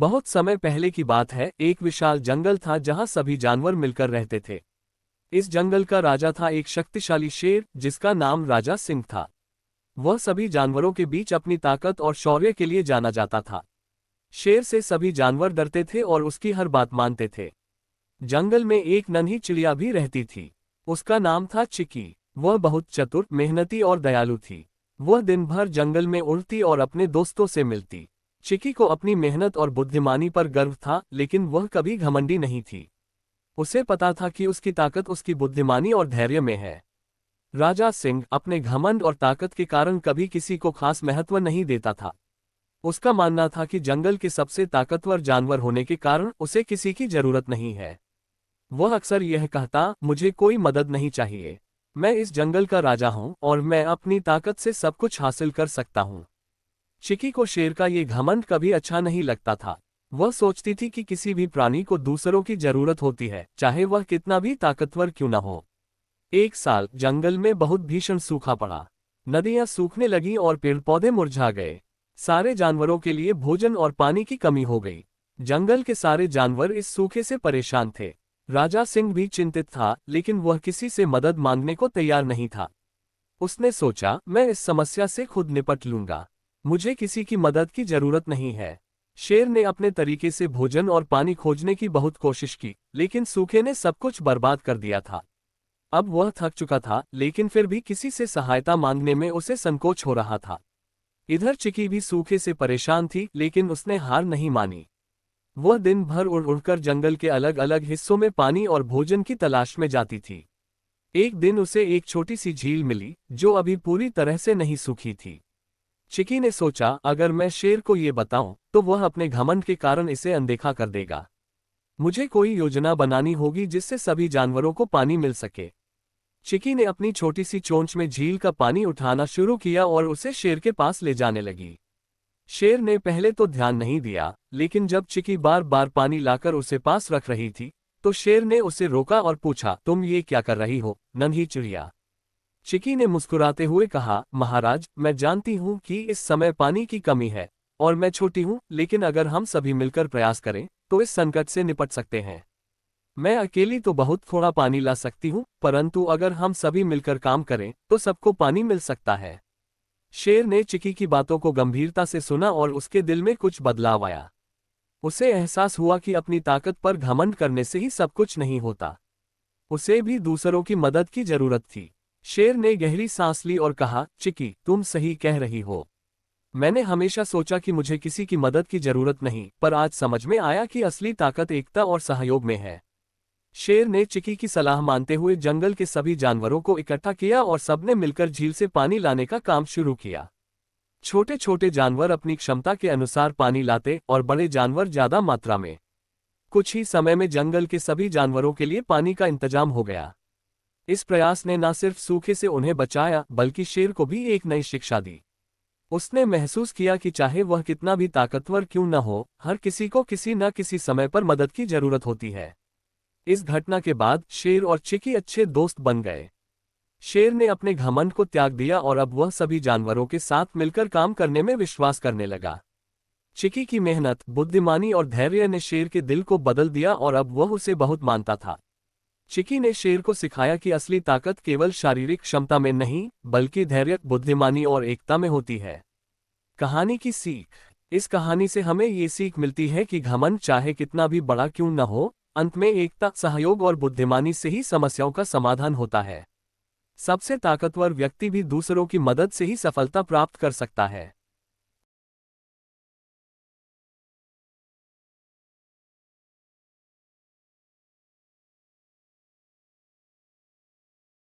बहुत समय पहले की बात है, एक विशाल जंगल था जहां सभी जानवर मिलकर रहते थे। इस जंगल का राजा था एक शक्तिशाली शेर जिसका नाम राजा सिंह था। वह सभी जानवरों के बीच अपनी ताकत और शौर्य के लिए जाना जाता था। शेर से सभी जानवर डरते थे और उसकी हर बात मानते थे। जंगल में एक नन्ही चिड़िया भी रहती थी। उसका नाम था चिकी। वह बहुत चतुर, मेहनती और दयालु थी। वह दिन भर जंगल में उड़ती और अपने दोस्तों से मिलती। चिकी को अपनी मेहनत और बुद्धिमानी पर गर्व था, लेकिन वह कभी घमंडी नहीं थी। उसे पता था कि उसकी ताकत उसकी बुद्धिमानी और धैर्य में है। राजा सिंह अपने घमंड और ताकत के कारण कभी किसी को खास महत्व नहीं देता था। उसका मानना था कि जंगल के सबसे ताकतवर जानवर होने के कारण उसे किसी की जरूरत नहीं है। वह अक्सर यह कहता, मुझे कोई मदद नहीं चाहिए। मैं इस जंगल का राजा हूं और मैं अपनी ताकत से सब कुछ हासिल कर सकता हूं। चिकी को शेर का ये घमंड कभी अच्छा नहीं लगता था। वह सोचती थी कि किसी भी प्राणी को दूसरों की जरूरत होती है, चाहे वह कितना भी ताकतवर क्यों न हो। एक साल जंगल में बहुत भीषण सूखा पड़ा। नदियां सूखने लगीं और पेड़ पौधे मुरझा गए। सारे जानवरों के लिए भोजन और पानी की कमी हो गई। जंगल के सारे जानवर इस सूखे से परेशान थे। राजा सिंह भी चिंतित था, लेकिन वह किसी से मदद मांगने को तैयार नहीं था। उसने सोचा, मैं इस समस्या से खुद निपट लूंगा। मुझे किसी की मदद की जरूरत नहीं है। शेर ने अपने तरीके से भोजन और पानी खोजने की बहुत कोशिश की, लेकिन सूखे ने सब कुछ बर्बाद कर दिया था। अब वह थक चुका था, लेकिन फिर भी किसी से सहायता मांगने में उसे संकोच हो रहा था। इधर चिकी भी सूखे से परेशान थी, लेकिन उसने हार नहीं मानी। वह दिन भर उड़ उड़कर जंगल के अलग अलग हिस्सों में पानी और भोजन की तलाश में जाती थी। एक दिन उसे एक छोटी सी झील मिली, जो अभी पूरी तरह से नहीं सूखी थी। चिकी ने सोचा, अगर मैं शेर को ये बताऊं, तो वह अपने घमंड के कारण इसे अनदेखा कर देगा। मुझे कोई योजना बनानी होगी जिससे सभी जानवरों को पानी मिल सके। चिकी ने अपनी छोटी सी चोंच में झील का पानी उठाना शुरू किया और उसे शेर के पास ले जाने लगी। शेर ने पहले तो ध्यान नहीं दिया, लेकिन जब चिकी बार बार पानी लाकर उसे पास रख रही थी, तो शेर ने उसे रोका और पूछा, तुम ये क्या कर रही हो, नन्ही चिड़िया? चिकी ने मुस्कुराते हुए कहा, महाराज, मैं जानती हूँ कि इस समय पानी की कमी है और मैं छोटी हूँ, लेकिन अगर हम सभी मिलकर प्रयास करें तो इस संकट से निपट सकते हैं। मैं अकेली तो बहुत थोड़ा पानी ला सकती हूँ, परंतु अगर हम सभी मिलकर काम करें तो सबको पानी मिल सकता है। शेर ने चिकी की बातों को गंभीरता से सुना और उसके दिल में कुछ बदलाव आया। उसे एहसास हुआ कि अपनी ताकत पर घमंड करने से ही सब कुछ नहीं होता। उसे भी दूसरों की मदद की जरूरत थी। शेर ने गहरी सांस ली और कहा, चिकी, तुम सही कह रही हो। मैंने हमेशा सोचा कि मुझे किसी की मदद की जरूरत नहीं, पर आज समझ में आया कि असली ताकत एकता और सहयोग में है। शेर ने चिकी की सलाह मानते हुए जंगल के सभी जानवरों को इकट्ठा किया और सबने मिलकर झील से पानी लाने का काम शुरू किया। छोटे छोटे जानवर अपनी क्षमता के अनुसार पानी लाते और बड़े जानवर ज्यादा मात्रा में। कुछ ही समय में जंगल के सभी जानवरों के लिए पानी का इंतजाम हो गया। इस प्रयास ने न सिर्फ सूखे से उन्हें बचाया, बल्कि शेर को भी एक नई शिक्षा दी। उसने महसूस किया कि चाहे वह कितना भी ताकतवर क्यों न हो, हर किसी को किसी न किसी समय पर मदद की जरूरत होती है। इस घटना के बाद शेर और चिकी अच्छे दोस्त बन गए। शेर ने अपने घमंड को त्याग दिया और अब वह सभी जानवरों के साथ मिलकर काम करने में विश्वास करने लगा। चिकी की मेहनत, बुद्धिमानी और धैर्य ने शेर के दिल को बदल दिया और अब वह उसे बहुत मानता था। चिकी ने शेर को सिखाया कि असली ताकत केवल शारीरिक क्षमता में नहीं, बल्कि धैर्य, बुद्धिमानी और एकता में होती है। कहानी की सीख। इस कहानी से हमें ये सीख मिलती है कि घमंड चाहे कितना भी बड़ा क्यों न हो, अंत में एकता, सहयोग और बुद्धिमानी से ही समस्याओं का समाधान होता है। सबसे ताकतवर व्यक्ति भी दूसरों की मदद से ही सफलता प्राप्त कर सकता है।